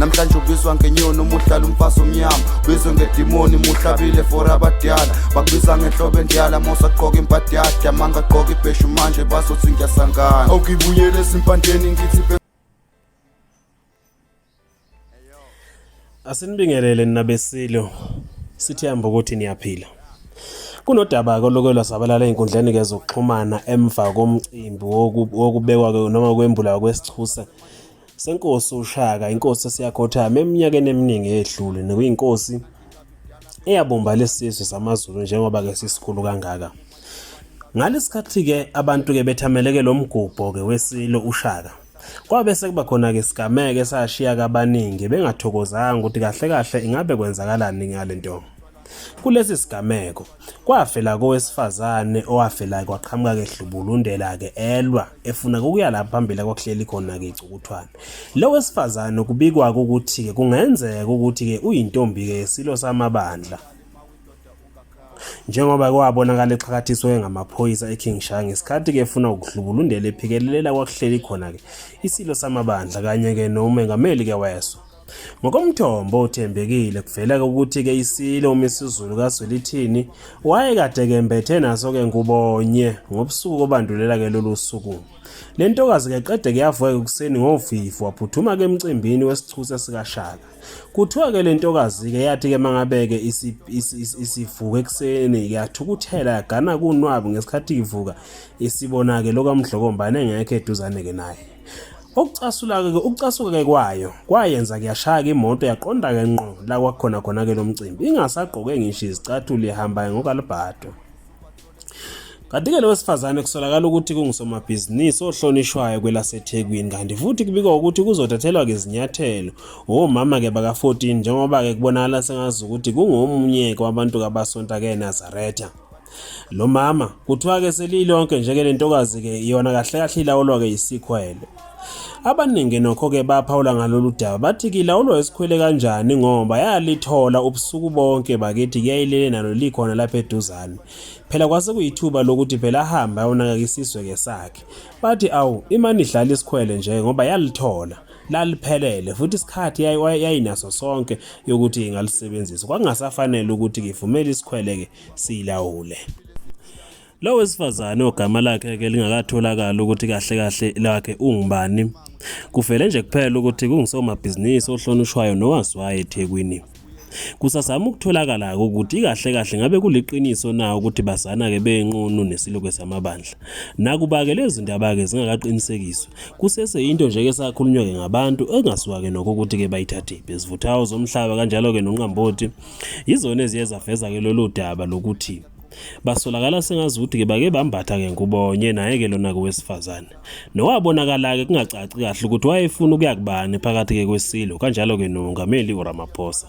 namhlanje ubizwa ngenyoni umuhlala umfazi omnyama ubizwe ngedimoni muhlabile for abadala bakubiza ngenhlobo endiyala mosaqoka impatiyadi amanga qoka ibheshu manje bazothi ngiyasangana awukibuyele esimpandeni ngithi Asinibingelele nabeSilo sithi hamba ukuthi niyaphila. Kunodaba kolokwelwa sabalala einkundleni ke zokuxhumana emva komcimbi wokubekwa noma kwembula kwesithusa senkosi uShaka, inkosi esiyakhothama eminyakeni eminingi edlule nekuyinkosi eyabomba lesizwe samaZulu njengoba ke sisikhulu kangaka. Ngalesikhathi ke abantu ke bethameleke lo mgubho ke weSilo uShaka. Kwabe sekuba khona ke isigameke sashiya kabaningi bengathokozanga ukuthi kahle kahle ingabe kwenzakalani ngalento. Kulesi sigameko kwafela kowesifazane owafela kwaqhamuka ke hlubulundela ke elwa efuna ukuya lapha phambili kwakuhleli khona ke icukuthwana. Lo wesifazane kubikwa ukuthi ke kungenzeka ukuthi ke uyintombi ke yesilo samabandla. Njengoba kwabonakala exhakathiswe ngamaphoyisa eKingshang ngesikhathi ke efuna ukuhlubulundela ephikelela kwakuhleli khona ke isilo samabandla kanye ke nomengameli ke weso. Ngokomthombo othembekile kuvela ukuthi ke isilo uMisuzulu kaZwelithini wayekade ke mbethe naso ke ngubonye ngobusuku obandulela ke lolu suku. Le ntokazi ke qede ke yavuka ekuseni ngovivu waphuthuma ke emcimbini wesithusa sikaShaka. Kuthiwa ke le ntokazi ke yathi ke mangabeke isivuka ekuseni yathukuthela yagana kunwabi ngesikhathi ivuka isibona ke lokamdlokombane engekho eduzane ke naye. Ukucasuka ke kwayo kwayenza kuyashaka imoto yaqonda ke ngqo la kwakhona ke lo mcimbi ingasaqoke ngisho izicathulo ihamba ngokalibhado. Kanti ke lo wesifazane kusolakala ukuthi kungisomabhizinisi ohlonishwayo kwelaseThekwini kanti futhi kubikwa ukuthi kuzothathelwa ke izinyathelo omama ke baka 14 njengoba ke kubonakala sengazi ukuthi kungomunye kwabantu kabasonta ke eNazaretha. Lo mama kuthiwa ke selilonke nje ke lentokazi ke iyona kahle kahle ilawulwa ke isikhwele. Abaningi nokho ke baphawula ngalolu daba bathi kilawulwa isikhwele kanjani ngoba yalithola ubusuku bonke bakithi kuyayilele nalo likhona lapha eduzane. Phela kwase kuyithuba lokuthi phela ahamba ayonakakisiswe ke sakhe. Bathi awu imani idlala isikhwele nje ngoba yalithola laliphelele futhi isikhathi yayinaso sonke yokuthi ingalisebenzisa. Kwangasafanele ukuthi kivumele isikhwele ke silawule. Lo wesifazane ogama lakhe ke lingakatholakala ukuthi kahle kahle lakhe ungubani. Kuvele nje kuphela ukuthi kungisomabhizinisi ohlonishwayo nowaziwayo eThekwini. Kusazama ukutholakala ukuthi kahle kahle ngabe kuliqiniso na ukuthi bazana ke benqunu nesiloko samabandla. Nakuba ke lezi ndaba ke zingakaqinisekiswa. Kusese into nje ke sakhulunywa ke ngabantu engasuka ke nokho ukuthi ke bayithathe bezivuthawo zomhlaba kanjalo ke noNqamboti. Izona eziyezaveza ke lolu daba lokuthi basolakala sengazi ukuthi ke bake bambatha ke ngubonye naye ke lona kowesifazane. Nowabonakala ke kungacaci kahle ukuthi wayefuna ukuyakubani phakathi ke kweSilo kanjalo ke noMongameli uRamaphosa.